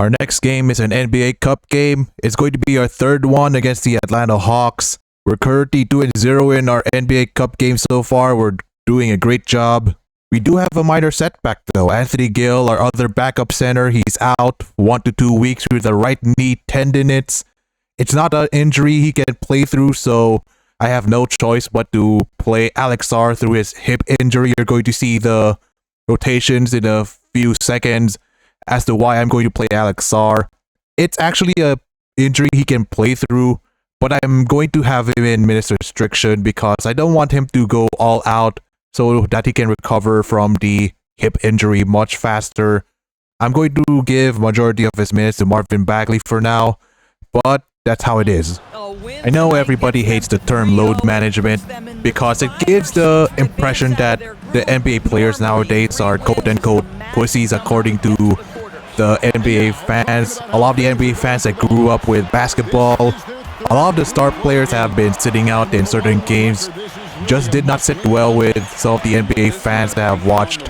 Our next game is an NBA Cup game. It's going to be our third one against the Atlanta Hawks. We're currently 2-0 in our NBA Cup game so far. We're doing a great job. We do have a minor setback though. Anthony Gill, our other backup center, he's out 1 to 2 weeks with a right knee tendonitis. It's not an injury he can play through, so I have no choice but to play Alex Sarr through his hip injury. You're going to see the rotations in a few seconds as to why I'm going to play Alex Sarr. It's actually a injury he can play through, but I'm going to have him in minutes restriction because I don't want him to go all out so that he can recover from the hip injury much faster. I'm going to give majority of his minutes to Marvin Bagley for now, but that's how it is. I know everybody hates the term load management because it gives the impression that the NBA players nowadays are quote-unquote pussies according to the NBA fans. A lot of the NBA fans that grew up with basketball, a lot of the star players have been sitting out in certain games, just did not sit well with some of the NBA fans that have watched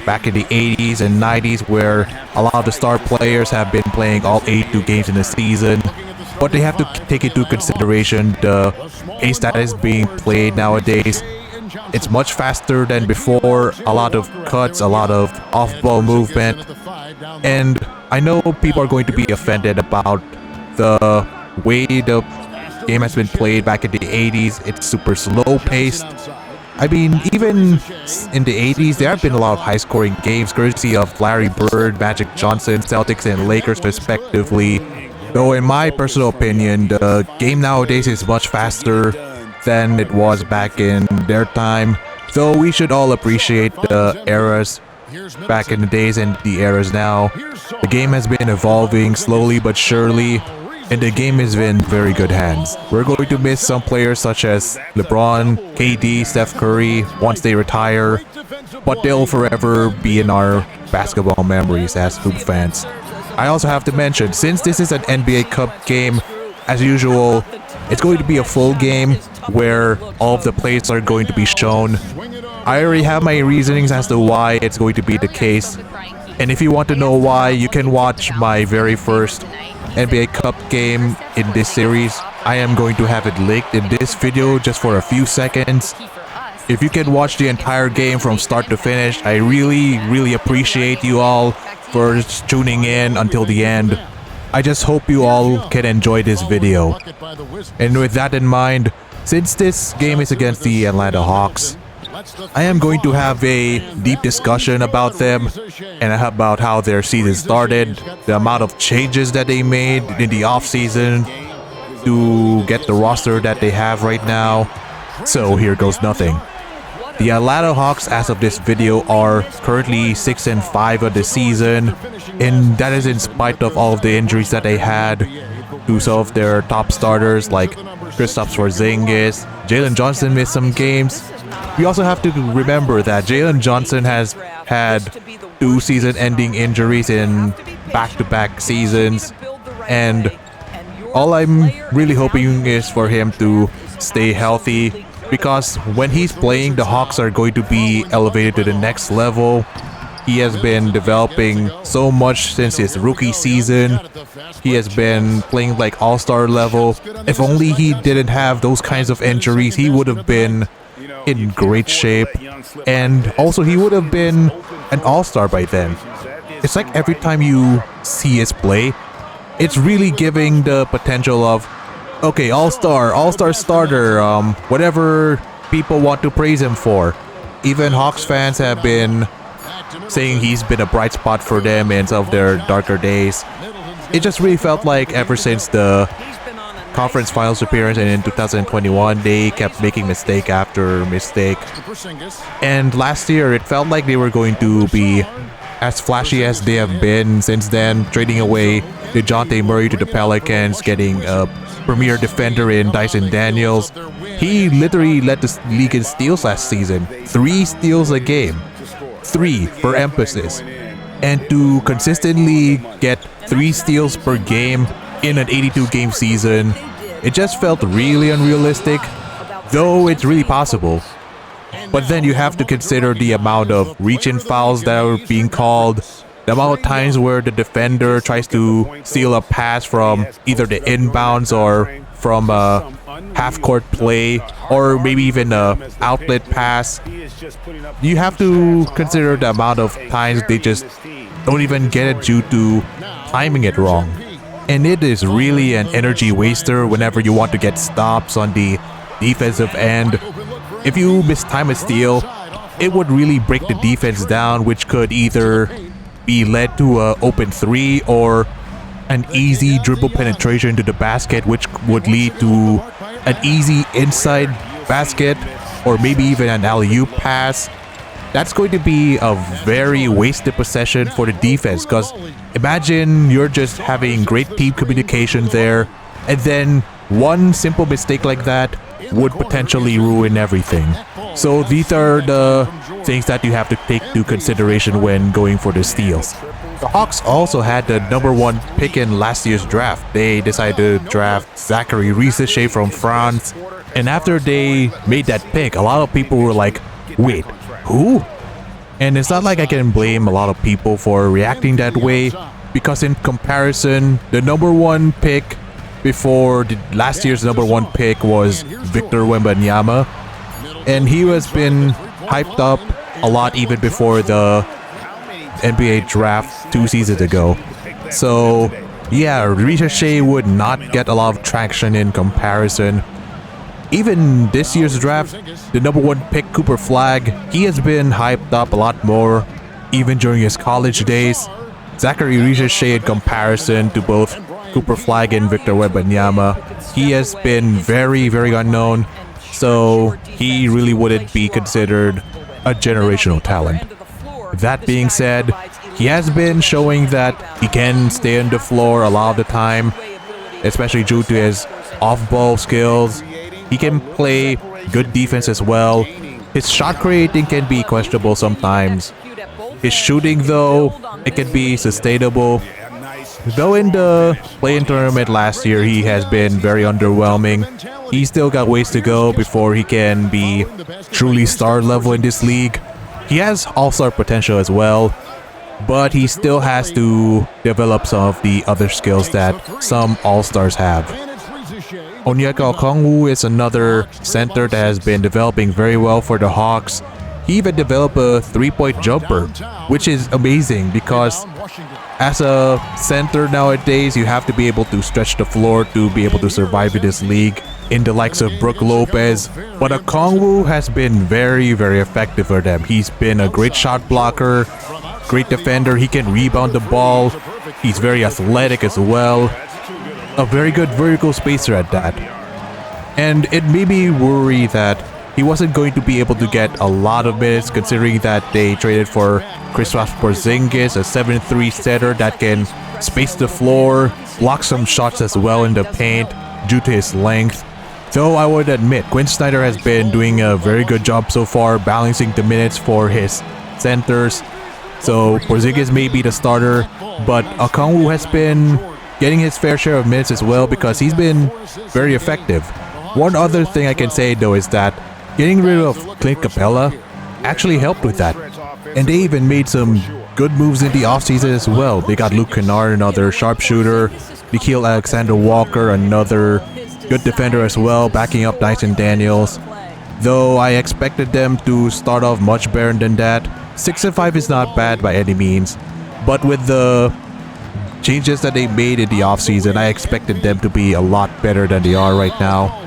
back in the 80s and 90s where a lot of the star players have been playing all 82 games in a season. But they have to take into consideration the pace that is being played nowadays. It's much faster than before, a lot of cuts, a lot of off-ball movement. And I know people are going to be offended about the way the game has been played back in the 80s. It's super slow-paced. I mean, even in the 80s, there have been a lot of high-scoring games courtesy of Larry Bird, Magic Johnson, Celtics, and Lakers respectively. Though in my personal opinion, the game nowadays is much faster than it was back in their time. So we should all appreciate the eras back in the days and the eras now. The game has been evolving slowly but surely, and the game is in very good hands. We're going to miss some players such as LeBron, KD, Steph Curry once they retire, but they'll forever be in our basketball memories as hoop fans. I also have to mention, since this is an NBA Cup game, as usual, it's going to be a full game where all of the plays are going to be shown. I already have my reasonings as to why it's going to be the case. And if you want to know why, you can watch my very first NBA Cup game in this series. I am going to have it linked in this video just for a few seconds. If you can watch the entire game from start to finish, I really appreciate you all for tuning in until the end. I just hope you all can enjoy this video. And with that in mind, since this game is against the Atlanta Hawks, I am going to have a deep discussion about them and about how their season started, the amount of changes that they made in the offseason to get the roster that they have right now. So here goes nothing. The Atlanta Hawks as of this video are currently 6-5 of the season, and that is in spite of all of the injuries that they had to some of their top starters like Kristaps Porzingis. Jalen Johnson missed some games. We also have to remember that Jalen Johnson has had 2 season-ending injuries in back-to-back seasons, and all I'm really hoping is for him to stay healthy, because when he's playing, the Hawks are going to be elevated to the next level. He has been developing so much since his rookie season. He has been playing like all-star level. If only he didn't have those kinds of injuries, he would have been in great shape. And also, he would have been an all-star by then. It's like every time you see his play, it's really giving the potential of, okay, all-star starter, whatever people want to praise him for. Even Hawks fans have been saying he's been a bright spot for them in some of their darker days. It just really felt like ever since the conference finals appearance and in 2021, they kept making mistake after mistake. And last year, it felt like they were going to be as flashy as they have been since then, trading away DeJounte Murray to the Pelicans, getting a premier defender in Dyson Daniels. He literally led the league in steals last season. 3 steals a game. 3 for emphasis. And to consistently get 3 steals per game in an 82-game season, it just felt really unrealistic, though it's really possible. But then you have to consider the amount of reach-in fouls that are being called, The amount of times where the defender tries to steal a pass from either the inbounds or from a half-court play or maybe even a outlet pass, you have to consider the amount of times they just don't even get it due to timing it wrong. And it is really an energy waster whenever you want to get stops on the defensive end. If you mistime a steal, it would really break the defense down, which could either be led to an open three or an easy dribble penetration to the basket, which would lead to an easy inside basket or maybe even an alley-oop pass. That's going to be a very wasted possession for the defense, because imagine you're just having great team communication there, and then one simple mistake like that would potentially ruin everything. So these are the things that you have to take into consideration when going for the steals. The Hawks also had the #1 pick in last year's draft. They decided to draft Zachary Risacher from France, and after they made that pick, a lot of people were like, wait, who? And it's not like I can blame a lot of people for reacting that way, because in comparison, the #1 pick before the last year's #1 pick was Victor Wembanyama, and he has been hyped up a lot even before the NBA draft 2 seasons ago. So yeah, Risacher would not get a lot of traction in comparison. Even this year's draft, the #1 pick Cooper Flagg, he has been hyped up a lot more, even during his college days. Zachary Risacher, in comparison to both Cooper Flagg and Victor Wembanyama, he has been very, very unknown, so he really wouldn't be considered a generational talent. That being said, he has been showing that he can stay on the floor a lot of the time, especially due to his off-ball skills. He can play good defense as well. His shot creating can be questionable sometimes. His shooting, though, it can be sustainable. Though in the play-in tournament last year, he has been very underwhelming. He still got ways to go before he can be truly star level in this league. He has all-star potential as well, but he still has to develop some of the other skills that some all-stars have. Onyeka Okongwu is another center that has been developing very well for the Hawks. He even developed a three-point jumper, which is amazing because as a center nowadays, you have to be able to stretch the floor to be able to survive in this league, in the likes of Brook Lopez. But Okongwu has been very, very effective for them. He's been a great shot blocker, great defender. He can rebound the ball. He's very athletic as well. A very good vertical spacer at that. And it made me worry that he wasn't going to be able to get a lot of minutes, considering that they traded for Kristaps Porzingis, a 7'3" setter that can space the floor, block some shots as well in the paint due to his length. Though I would admit, Quinn Snyder has been doing a very good job so far balancing the minutes for his centers. So Porzingis may be the starter, but Okongwu has been getting his fair share of minutes as well because he's been very effective. One other thing I can say though is that getting rid of Clint Capella actually helped with that. And they even made some good moves in the offseason as well. They got Luke Kennard, another sharpshooter, Nickeil Alexander-Walker, another good defender as well, backing up Dyson Daniels. Though I expected them to start off much better than that. 6-5 is not bad by any means, but with the changes that they made in the offseason, I expected them to be a lot better than they are right now.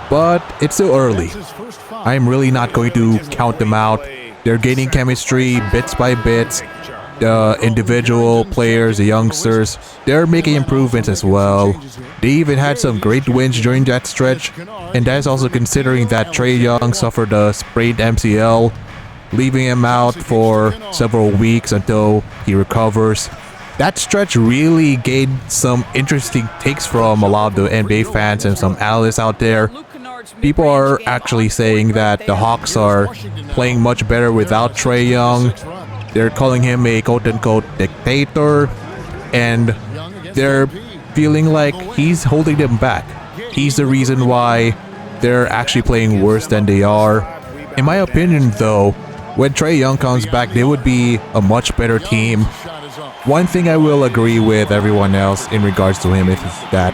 But it's still early. I'm really not going to count them out. They're gaining chemistry bits by bits. The individual players, the youngsters, they're making improvements as well. They even had some great wins during that stretch, and that is also considering that Trae Young suffered a sprained MCL, leaving him out for several weeks until he recovers. That stretch really gained some interesting takes from a lot of the NBA fans and some analysts out there. People are actually saying that the Hawks are playing much better without Trae Young. They're calling him a quote-unquote dictator, and they're feeling like he's holding them back. He's the reason why they're actually playing worse than they are. In my opinion though, when Trae Young comes back, they would be a much better team. One thing I will agree with everyone else in regards to him is that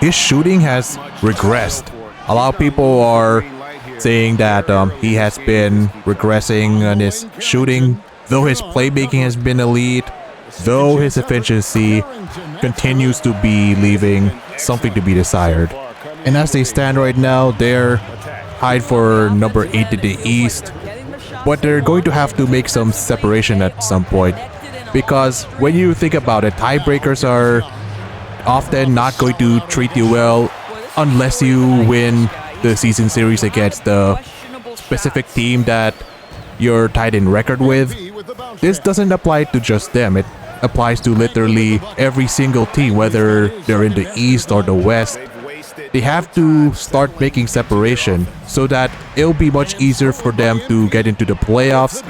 his shooting has regressed. A lot of people are saying that he has been regressing on his shooting, though his playmaking has been elite, though his efficiency continues to be leaving something to be desired. And as they stand right now, they're tied for number 8 in the East, but they're going to have to make some separation at some point, because when you think about it, tiebreakers are often not going to treat you well unless you win the season series against the specific team that you're tied in record with. This doesn't apply to just them, it applies to literally every single team, whether they're in the East or the West. They have to start making separation so that it'll be much easier for them to get into the playoffs.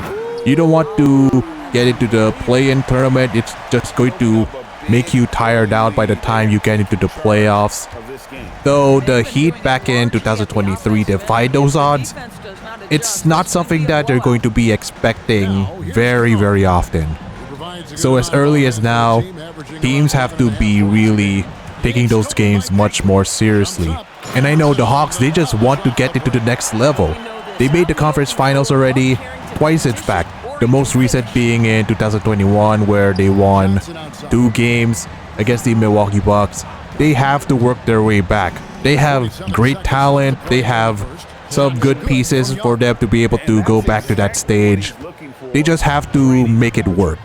You don't want to get into the play-in tournament, it's just going to make you tired out by the time you get into the playoffs. Though the Heat back in 2023 defied those odds, it's not something that they're going to be expecting very often. So as early as now, teams have to be really taking those games much more seriously. And I know the Hawks, they just want to get into the next level. They made the conference finals already, twice in fact. The most recent being in 2021, where they won 2 games against the Milwaukee Bucks. They have to work their way back. They have great talent. They have some good pieces for them to be able to go back to that stage. They just have to make it work.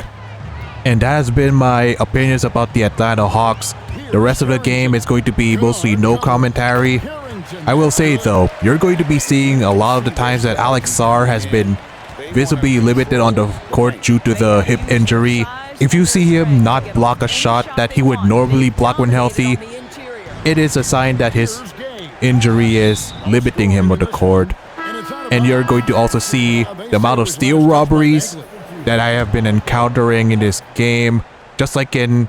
And that has been my opinions about the Atlanta Hawks. The rest of the game is going to be mostly no commentary. I will say though, you're going to be seeing a lot of the times that Alex Sarr has been visibly limited on the court due to the hip injury. If you see him not block a shot that he would normally block when healthy, it is a sign that his injury is limiting him on the court. And you're going to also see the amount of steal robberies that I have been encountering in this game, just like in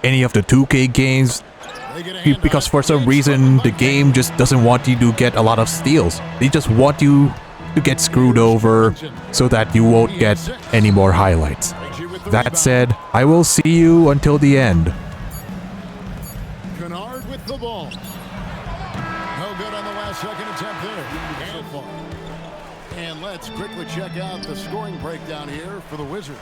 any of the 2K games, because for some reason the game just doesn't want you to get a lot of steals. They just want you to get screwed over so that you won't get any more highlights. That said, I will see you until the end. Kennard with the ball. No good on the last second attempt there. So far. And let's quickly check out the scoring breakdown here for the Wizards.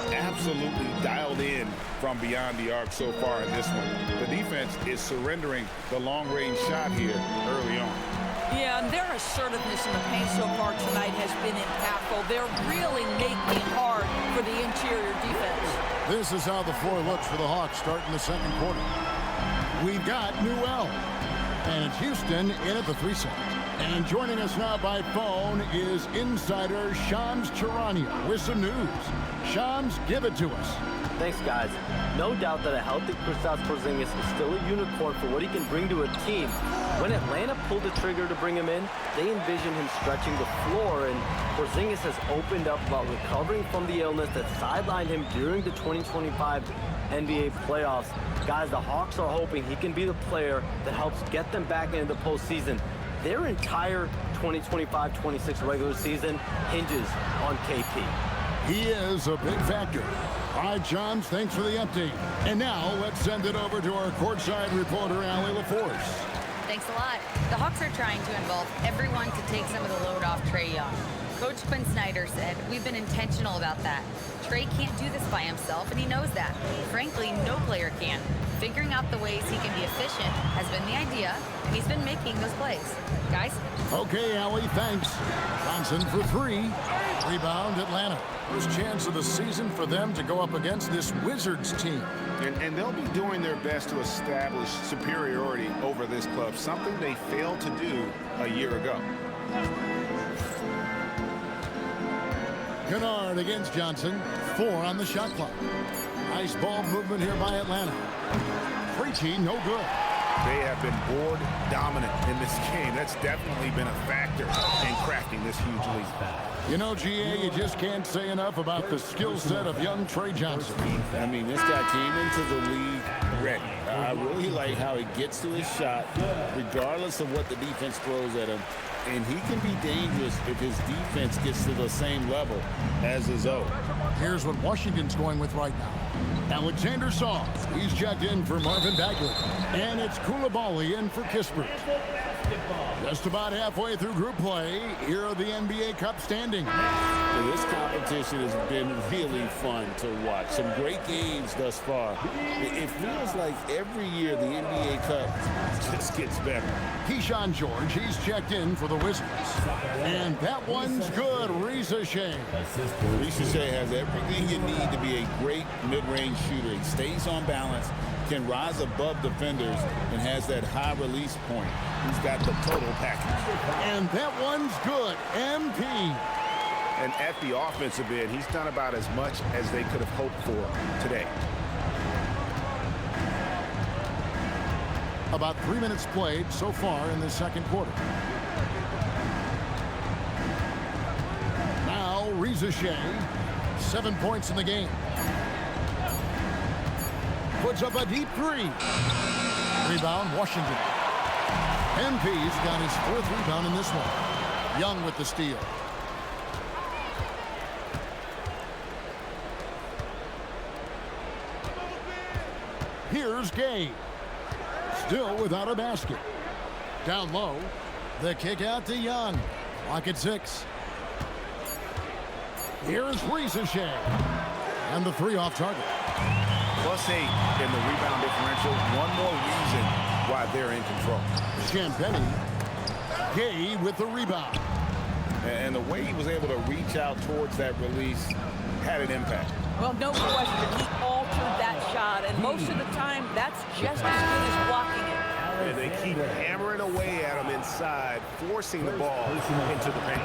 Absolutely dialed in from beyond the arc so far in this one. The defense is surrendering the long-range shot here early on. Yeah, and their assertiveness in the paint so far tonight has been impactful. They're really making it hard for the interior defense. This is how the floor looks for the Hawks starting the second quarter. We've got Newell. And it's Houston in at the 3 side. And joining us now by phone is insider Shams Charania with some news. Shams, give it to us. Thanks, guys. No doubt that a healthy Kristaps Porzingis is still a unicorn for what he can bring to a team. When Atlanta pulled the trigger to bring him in, they envisioned him stretching the floor, and Porzingis has opened up about recovering from the illness that sidelined him during the 2025 NBA playoffs. Guys, the Hawks are hoping he can be the player that helps get them back into the postseason. Their entire 2025-26 regular season hinges on KP. He is a big factor. All right, Shams, thanks for the update. And now let's send it over to our courtside reporter, Allie LaForce. Thanks a lot. The Hawks are trying to involve everyone to take some of the load off Trae Young. Coach Quinn Snyder said, "We've been intentional about that. Trae can't do this by himself, and he knows that. Frankly, no player can. Figuring out the ways he can be efficient has been the idea, and he's been making those plays. Guys?" Okay, Allie, thanks. Johnson for 3. Rebound, Atlanta. First chance of the season for them to go up against this Wizards team. And they'll be doing their best to establish superiority over this club, something they failed to do a year ago. Kennard against Johnson. 4 on the shot clock. Nice ball movement here by Atlanta. Preachy, no good. They have been board dominant in this game. That's definitely been a factor in cracking this huge lead. You know, GA, you just can't say enough about the skill set of young Trae Johnson. I mean, this guy came into the league ready. I really like how he gets to his shot, regardless of what the defense throws at him. and he can be dangerous if his defense gets to the same level as his own. Here's what Washington's going with right now. Alexander Saw, he's checked in for Marvin Bagley. And it's Koulibaly in for Kispert. Just about halfway through group play, here are the NBA Cup standings. This competition has been really fun to watch. Some great games thus far. It feels like every year the NBA Cup just gets better. Keyshawn George, he's checked in for the Wizards. And that one's good, Risa Shea. Risa Shea has everything you need to be a great mid-range shooter. He stays on balance, can rise above defenders, and has that high release point. He's got the total package. And that one's good, MP. And at the offensive end, he's done about as much as they could have hoped for today. About 3 minutes played so far in the second quarter. Now, Risa Shea, 7 points in the game. Puts up a deep three. Rebound, Washington. MP's got his 4th rebound in this one. Young with the steal. Here's Gay. Still without a basket. Down low. The kick out to Young. Clock at 6. Here's Risa Shea. And the 3 off target. +8 in the rebound differential. One more reason why they're in control. Champagny. Gay with the rebound. And the way he was able to reach out towards that release had an impact. Well, no question. He altered that shot, and most of the time, that's just as good as blocking it. And they keep hammering away at him inside, forcing the ball into the paint.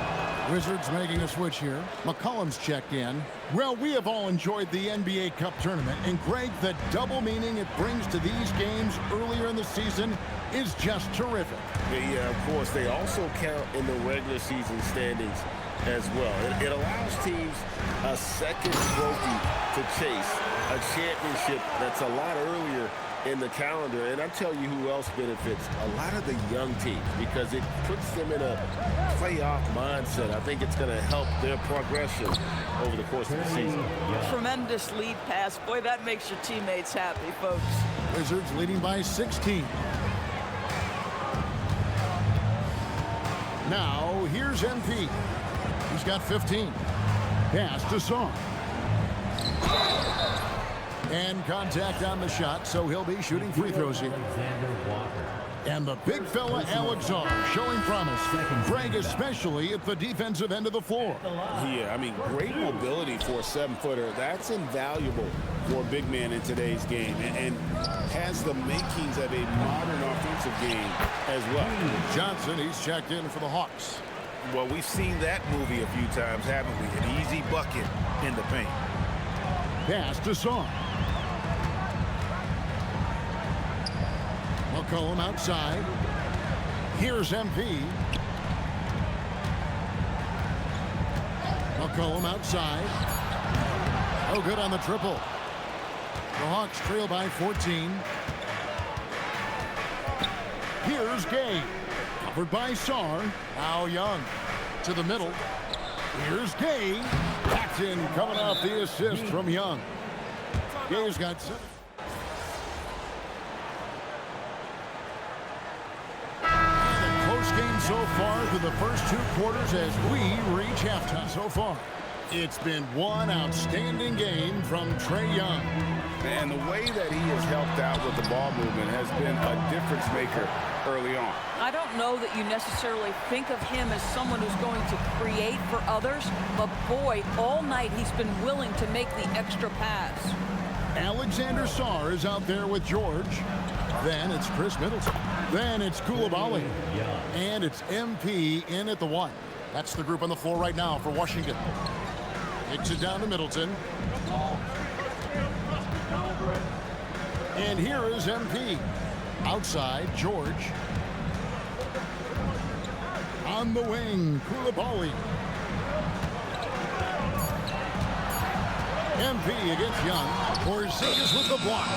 Wizards making a switch here. McCollum's checked in. Well, we have all enjoyed the NBA Cup tournament, and Greg, the double meaning it brings to these games earlier in the season is just terrific. Yeah, of course, they also count in the regular season standings as well. It allows teams a second trophy to chase, a championship that's a lot earlier in the calendar. And I tell you who else benefits, a lot of the young teams, because it puts them in a playoff mindset. I think it's going to help their progression over the course of the season. Tremendous lead pass. Boy, that makes your teammates happy, folks. Wizards leading by 16. Now, here's MP. He's got 15. Pass to Song. And contact on the shot, so he'll be shooting free throws here. And the big fella, Alexander, showing promise. Greg, especially at the defensive end of the floor. Yeah, I mean, great mobility for a 7-footer. That's invaluable for a big man in today's game, and has the makings of a modern offensive game as well. Johnson, he's checked in for the Hawks. Well, we've seen that movie a few times, haven't we? An easy bucket in the paint. Pass to Song. McCollum outside. Here's MP. McCollum outside. Oh, good on the triple. The Hawks trail by 14. Here's Gay. Covered by Sarr. Now Young to the middle. Here's Gay. Paxton coming off the assist from Young. Gay's got 7. Game so far through the first 2 quarters as we reach halftime. So far, it's been one outstanding game from Trae Young. And the way that he has helped out with the ball movement has been a difference maker early on. I don't know that you necessarily think of him as someone who's going to create for others, but boy, all night he's been willing to make the extra pass. Alexander Sarr is out there with George. Then it's Chris Middleton. Then it's Koulibaly. And it's MP in at the 1. That's the group on the floor right now for Washington. Kicks it down to Middleton. And here is MP. Outside, George. On the wing, Koulibaly. MP against Young. Porzingis with the block.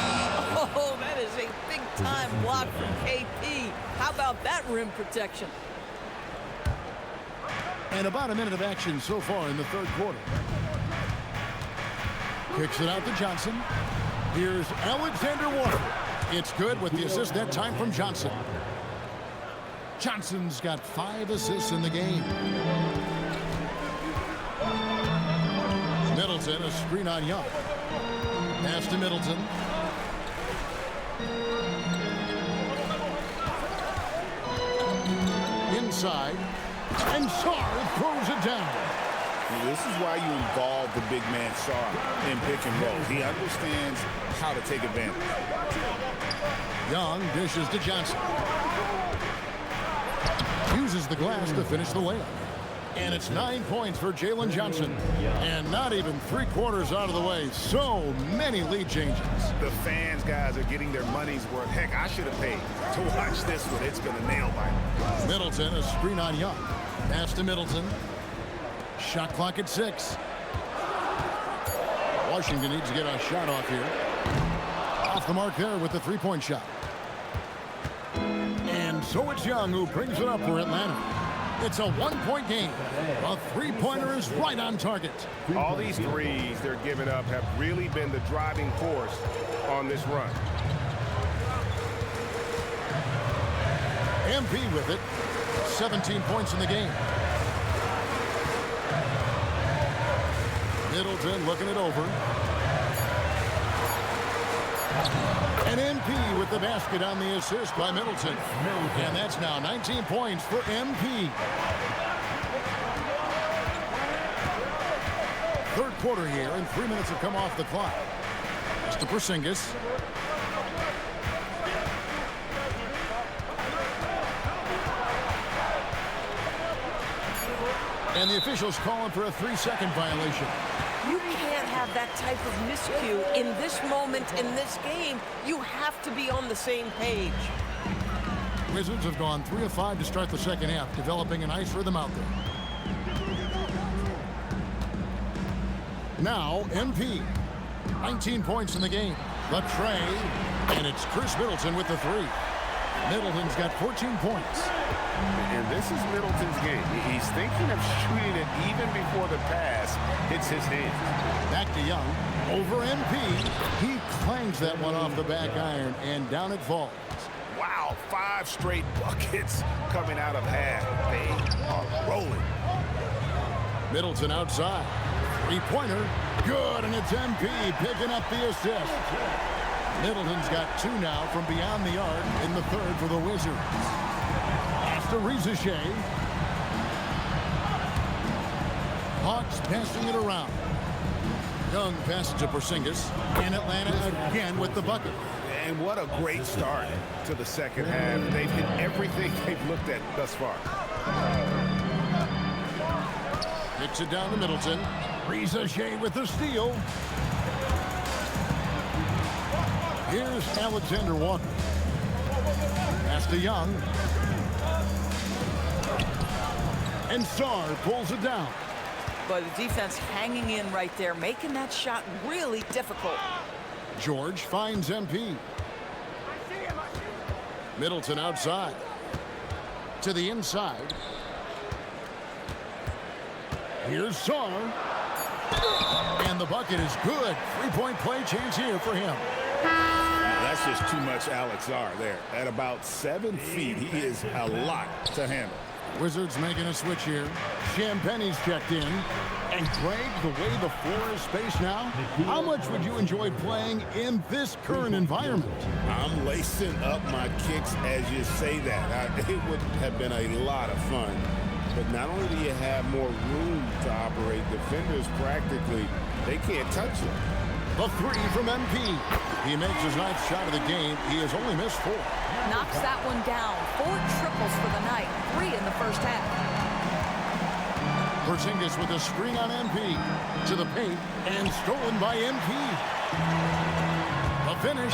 Oh, that is a big-time block from KP. How about that rim protection? And about a minute of action so far in the third quarter. Kicks it out to Johnson. Here's Alexander Walker. It's good with the assist that time from Johnson. Johnson's got 5 assists in the game. Middleton, a screen on Young. Pass to Middleton. Inside. And Sarr throws it down. This is why you involve the big man Sarr in pick and roll. He understands how to take advantage. Young dishes to Johnson. Uses the glass to finish the layup. And it's 9 points for Jalen Johnson. And not even 3/4 out of the way. So many lead changes. The fans, guys, are getting their money's worth. Heck, I should have paid to watch this one. It's been a nail biter. Middleton, a screen on Young. Pass to Middleton. Shot clock at 6. Washington needs to get a shot off here. Off the mark there with the three-point shot. And so it's Young who brings it up for Atlanta. It's a one-point game. A three-pointer is right on target. All these threes they're giving up have really been the driving force on this run. MP with it. 17 points in the game. Middleton looking it over. And MP with the basket on the assist by Middleton. And that's now 19 points for MP. Third quarter here, and 3 minutes have come off the clock. It's to Porzingis. And the officials calling for a 3-second violation. You can't have that type of miscue in this moment in this game. You have to be on the same page. Wizards have gone 3 of 5 to start the second half, developing a nice rhythm out there. Now, MP. 19 points in the game. The tray, and it's Chris Middleton with the 3. Middleton's got 14 points. And this is Middleton's game. He's thinking of shooting it even before the pass hits his hand. Back to Young. Over MP. He clangs that one off the back iron, and down it falls. Wow, 5 straight buckets coming out of half. They are rolling. Middleton outside. Three-pointer. Good, and it's MP picking up the assist. Middleton's got 2 now from beyond the arc in the third for the Wizards. To Rizachet. Hawks passing it around. Young passes to Porzingis. And Atlanta again with the bucket. And what a great start to the second half. They've hit everything they've looked at thus far. Kicks it down to Middleton. Rizachet with the steal. Here's Alexander Walker. Pass to Young. And Sarr pulls it down. But the defense hanging in right there, making that shot really difficult. George finds MP. Middleton outside. To the inside. Here's Sarr. And the bucket is good. 3-point play chance here for him. That's just too much Alex Sarr there. At about 7 feet, he is a lot to handle. Wizards making a switch here. Champagne's checked in. And Greg, the way the floor is spaced now, how much would you enjoy playing in this current environment? I'm lacing up my kicks as you say that. It would have been a lot of fun. But not only do you have more room to operate, defenders practically, they can't touch it. The 3 from MP. He makes his 9th shot of the game. He has only missed 4. Knocks that one down. 4 triples for the night. 3 in the first half. Porzingis with a screen on MP. To the paint. And stolen by MP. A finish.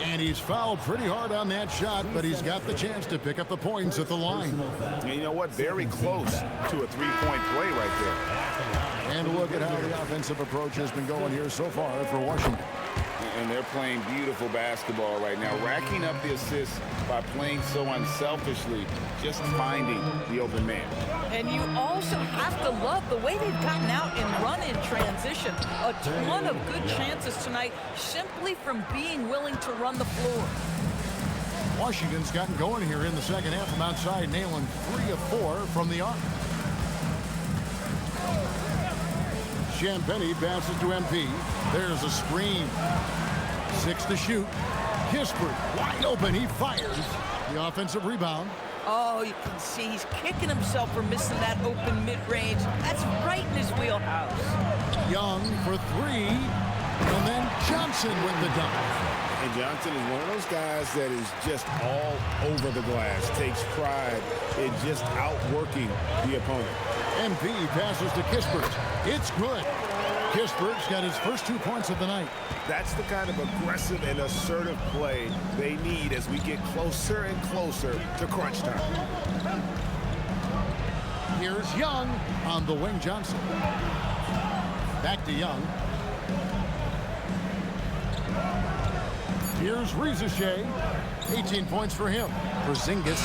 And he's fouled pretty hard on that shot, but he's got the chance to pick up the points at the line. And you know what? Very close to a 3-point play right there. And look at how the offensive approach has been going here so far for Washington. And they're playing beautiful basketball right now, racking up the assists by playing so unselfishly, just finding the open man. And you also have to love the way they've gotten out and run in transition. A ton of good chances tonight simply from being willing to run the floor. Washington's gotten going here in the second half from outside, nailing 3 of 4 from the arc. Champagny passes to MP. There's a screen. 6 to shoot. Kispert wide open. He fires. The offensive rebound. Oh, you can see he's kicking himself for missing that open mid-range. That's right in his wheelhouse. Young for 3. And then Johnson with the dunk. And Johnson is one of those guys that is just all over the glass, takes pride in just outworking the opponent. MP passes to Kispert. It's good. Kispert's got his first 2 points of the night. That's the kind of aggressive and assertive play they need as we get closer and closer to crunch time. Here's Young on the wing. Johnson. Back to Young. Here's Rizichet. 18 points for him. Porzingis.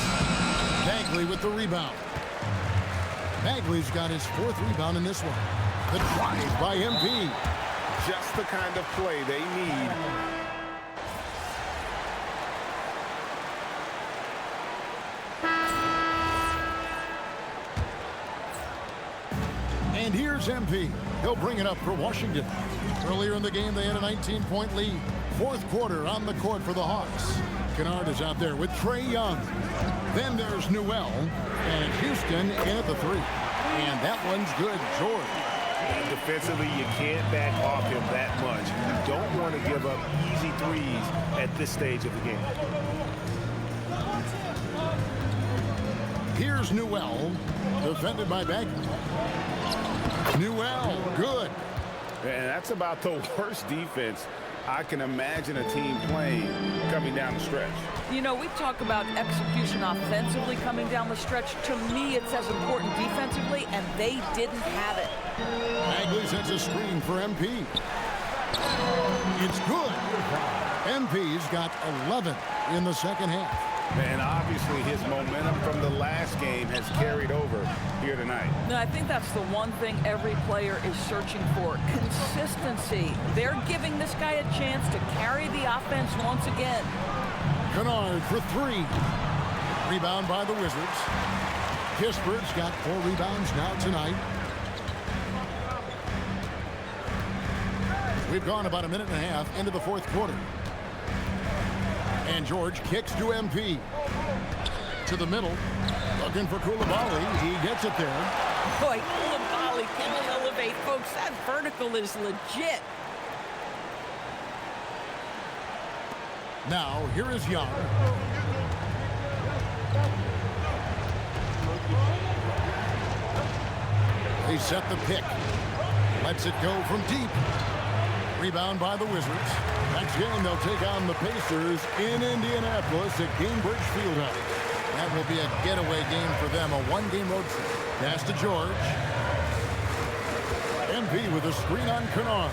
Bagley with the rebound. Bagley's got his 4th rebound in this one. The drive by MP. Just the kind of play they need. And here's MP. He'll bring it up for Washington. Earlier in the game, they had a 19-point lead. 4th quarter on the court for the Hawks. Kennard is out there with Trae Young. Then there's Newell. And Houston in at the 3. And that one's good. George. Defensively, you can't back off him that much. You don't want to give up easy threes at this stage of the game. Here's Newell, defended by Bagley. Newell, good. And that's about the worst defense I can imagine a team playing coming down the stretch. You know, we talk about execution offensively coming down the stretch. To me, it's as important defensively, and they didn't have it. Bagley sets a screen for MP. It's good. MP's got 11 in the second half. And obviously his momentum from the last game has carried over here tonight. No, I think that's the one thing every player is searching for. Consistency. They're giving this guy a chance to carry the offense once again. Kennard for 3. Rebound by the Wizards. Kispert's got 4 rebounds now tonight. We've gone about a minute and a half into the 4th quarter. And George kicks to MP. To the middle. Looking for Koulibaly. He gets it there. Boy, Koulibaly can elevate, folks. That vertical is legit. Now, here is Young. They set the pick. Lets it go from deep. Rebound by the Wizards. Next game, they'll take on the Pacers in Indianapolis at Gainbridge Fieldhouse. That will be a getaway game for them, a 1-game road trip. Pass to George. MP with a screen on Kennard.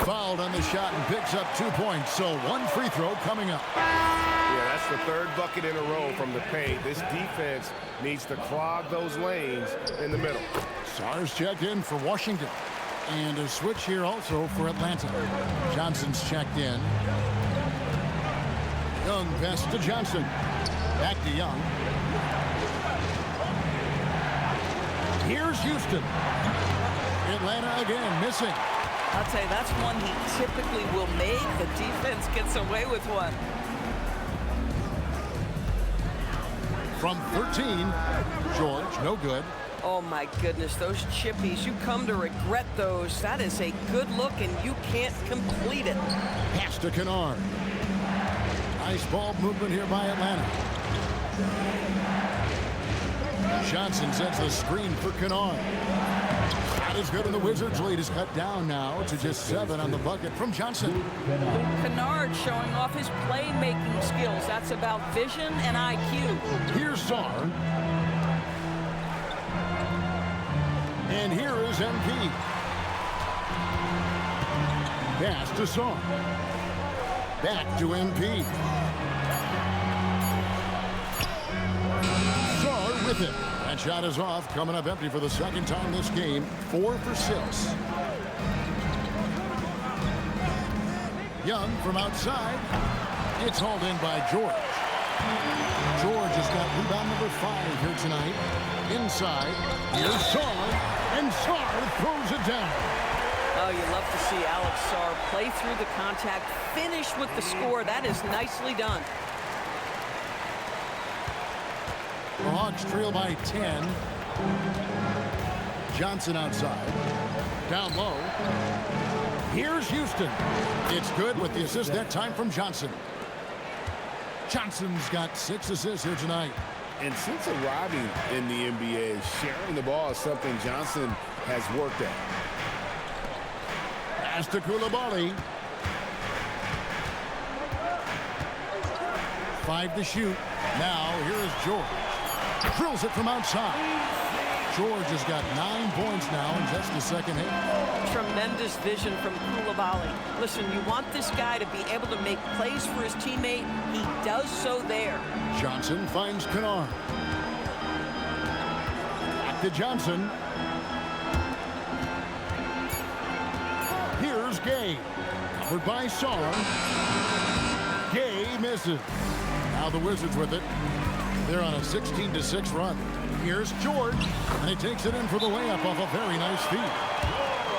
Fouled on the shot and picks up 2 points, so 1 free throw coming up. Yeah, that's the 3rd bucket in a row from the paint. This defense needs to clog those lanes in the middle. Sar's checked in for Washington. And a switch here also for Atlanta. Johnson's checked in. Young pass to Johnson. Back to Young. Here's Houston. Atlanta again missing. I'll tell you, that's one he typically will make. The defense gets away with one. From 13, George, no good. Oh, my goodness, those chippies, you come to regret those. That is a good look, and you can't complete it. Pass to Kennard. Nice ball movement here by Atlanta. Johnson sets the screen for Kennard. Not as good, and the Wizards' lead is cut down now to just 7 on the bucket from Johnson. Kennard showing off his playmaking skills. That's about vision and IQ. Here's Sar. And here is MP. Pass to Saar. Back to MP. Saar with it. That shot is off, coming up empty for the second time this game. 4 for 6. Young from outside. It's hauled in by George. George has got rebound number 5 here tonight. Inside, here's Saar, and Saar throws it down. Oh, you love to see Alex Saar play through the contact, finish with the score. That is nicely done. The Hawks trail by 10. Johnson outside. Down low. Here's Houston. It's good with the assist that time from Johnson. Johnson's got 6 assists here tonight. And since arriving in the NBA, sharing the ball is something Johnson has worked at. Pass to Coulibaly. 5 to shoot. Now here is George. Drills it from outside. George has got 9 points now in just the second half. Tremendous vision from Coulibaly. Listen, you want this guy to be able to make plays for his teammate. He does so there. Johnson finds Kennard. Back to Johnson. Here's Gay. Covered by Saar. Gay misses. Now the Wizards with it. They're on a 16-6 run. Here's George, and he takes it in for the layup off a very nice feed.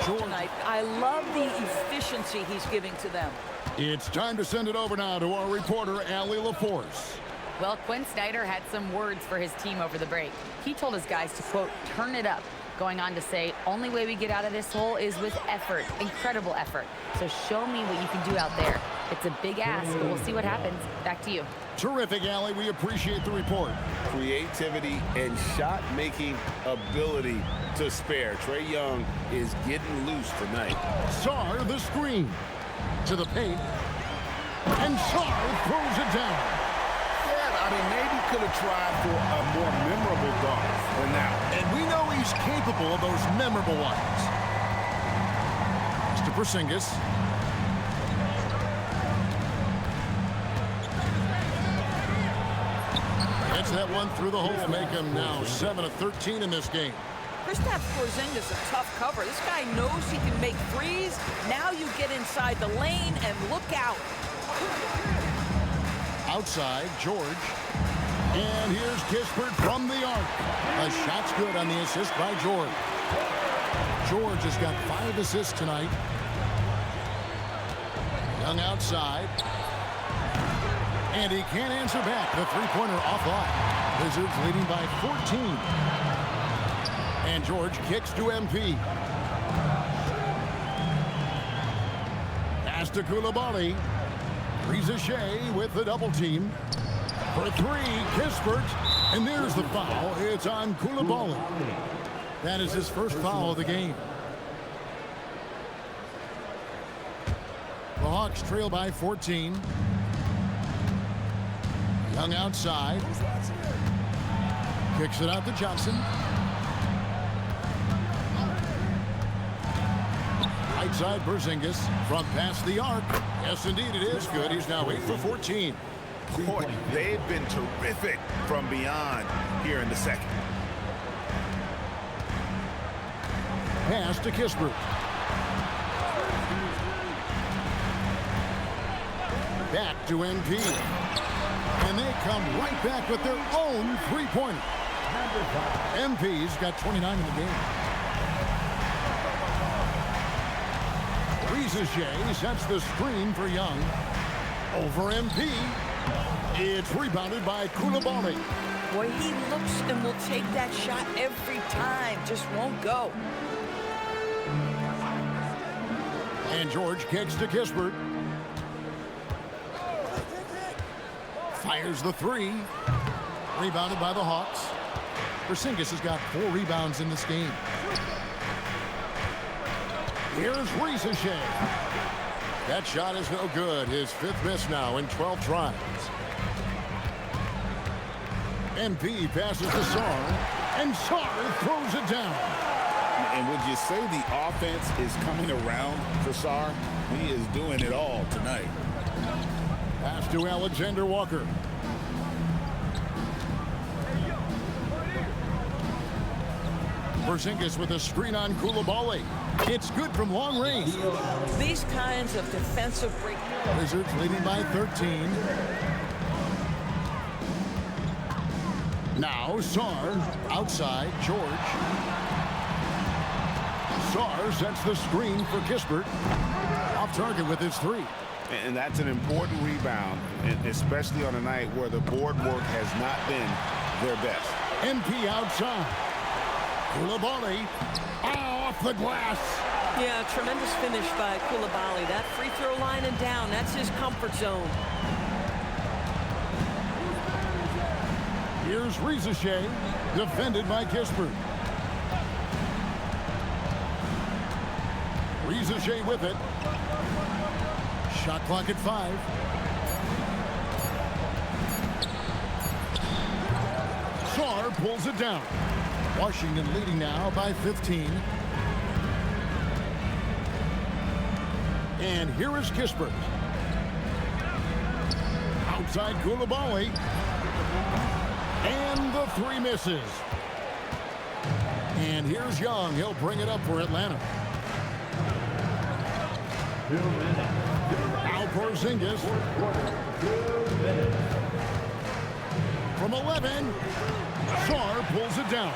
George. Tonight, I love the efficiency he's giving to them. It's time to send it over now to our reporter, Allie LaForce. Well, Quinn Snyder had some words for his team over the break. He told his guys to, quote, turn it up, going on to say, only way we get out of this hole is with effort, incredible effort. So show me what you can do out there. It's a big ask, but we'll see what happens. Back to you. Terrific, Allie. We appreciate the report. Creativity and shot-making ability to spare. Trae Young is getting loose tonight. Saar the screen. To the paint. And Saar throws it down. Yeah, I mean, maybe could have tried for a more memorable dunk than that. And we know he's capable of those memorable ones. Mr. Porzingis. Gets that one through the hole, make him now 7 of 13 in this game. Kristaps Porzingis is a tough cover. This guy knows he can make threes. Now you get inside the lane and look out. Outside, George. And here's Kispert from the arc. A shot's good on the assist by George. George has got 5 assists tonight. Young outside. And he can't answer back. The three-pointer offline. Wizards leading by 14. And George kicks to MP. Pass to Coulibaly. Reza Shea with the double team. For 3, Kispert. And there's the foul. It's on Coulibaly. That is his first foul of the game. The Hawks trail by 14. Young outside. Kicks it out to Johnson. Right side, Porzingis from past the arc. Yes, indeed, it is good. He's now 8 for 14. Boy, they've been terrific from beyond here in the second. Pass to Kispert. Back to MP. And they come right back with their own three-pointer. MP's got 29 in the game. Reza Shea sets the screen for Young. Over MP. It's rebounded by Coulibaly. Boy, he looks and will take that shot every time. Just won't go. And George kicks to Kispert. Fires the 3. Rebounded by the Hawks. Porzingis has got 4 rebounds in this game. Here's Reza Shea. That shot is no good. His 5th miss now in 12 tries. MP passes to Saar. And Saar throws it down. And would you say the offense is coming around for Sarr? He is doing it all tonight. Pass to Alexander Walker. Porzingis with a screen on Koulibaly. It's good from long range. These kinds of defensive break. Wizards leading by 13. Now Sarr outside George. Sarr sets the screen for Kispert. Off target with his three. And that's an important rebound, especially on a night where the board work has not been their best. MP outside. Koulibaly off the glass. Yeah, tremendous finish by Koulibaly. That free throw line and down, that's his comfort zone. Here's Rizichet, defended by Kispert. Rizichet with it. Shot clock at 5. Sarr pulls it down. Washington leading now by 15. And here is Kispert. Outside Koulibaly. And the three misses. And here's Young. He'll bring it up for Atlanta. Now Porzingis. From 11. Sarr pulls it down.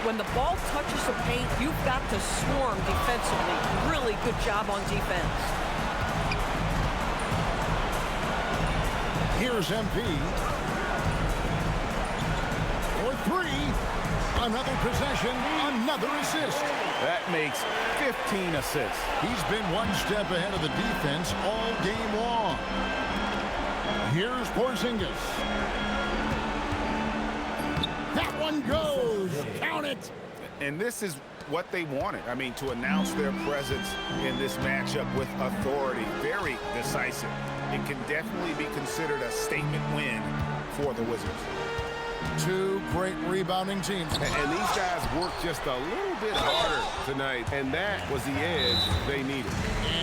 When the ball touches the paint, you've got to swarm defensively. Really good job on defense. Here's MP. For 3. Another possession, another assist. That makes 15 assists. He's been one step ahead of the defense all game long. Here's Porzingis. That one goes. Count it. And this is what they wanted. I mean, to announce their presence in this matchup with authority. Very decisive. It can definitely be considered a statement win for the Wizards. Two great rebounding teams. And these guys worked just a little bit harder tonight, and that was the edge they needed.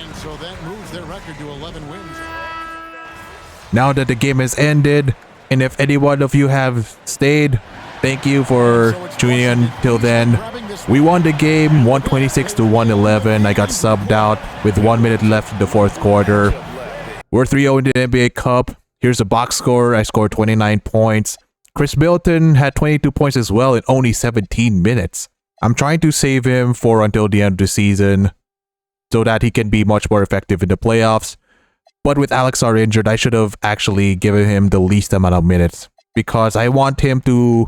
And so that moves their record to 11 wins. Now that the game has ended, and if any one of you have stayed, thank you for tuning in till then. We won the game 126 to 111. I got subbed out with 1 minute left in the fourth quarter. We're 3-0 in the NBA Cup. Here's the box score. I scored 29 points. Chris Middleton had 22 points as well in only 17 minutes. I'm trying to save him for until the end of the season so that he can be much more effective in the playoffs. But with Alex Sarr injured, I should have actually given him the least amount of minutes because I want him to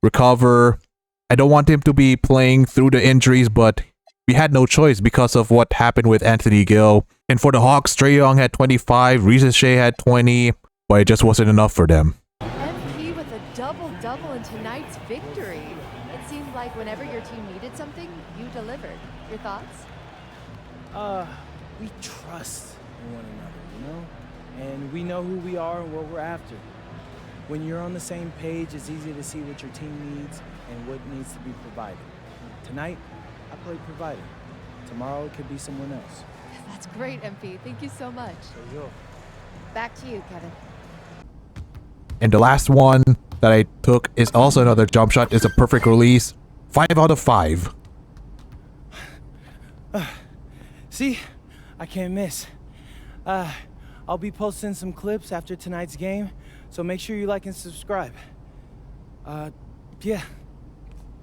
recover. I don't want him to be playing through the injuries, but we had no choice because of what happened with Anthony Gill. And for the Hawks, Trae Young had 25, Rizichet had 20, but it just wasn't enough for them. MP with a double-double in tonight's victory. It seemed like whenever your team needed something, you delivered. Your thoughts? We trust in one another, you know? And we know who we are and what we're after. When you're on the same page, it's easy to see what your team needs and what needs to be provided. Tonight, I played provider. Tomorrow, it could be someone else. That's great, MP. Thank you so much. So yo. Back to you, Kevin. And the last one that I took is also another jump shot. It's a perfect release. 5 out of 5. See? I can't miss. I'll be posting some clips after tonight's game, so make sure you like and subscribe. Yeah.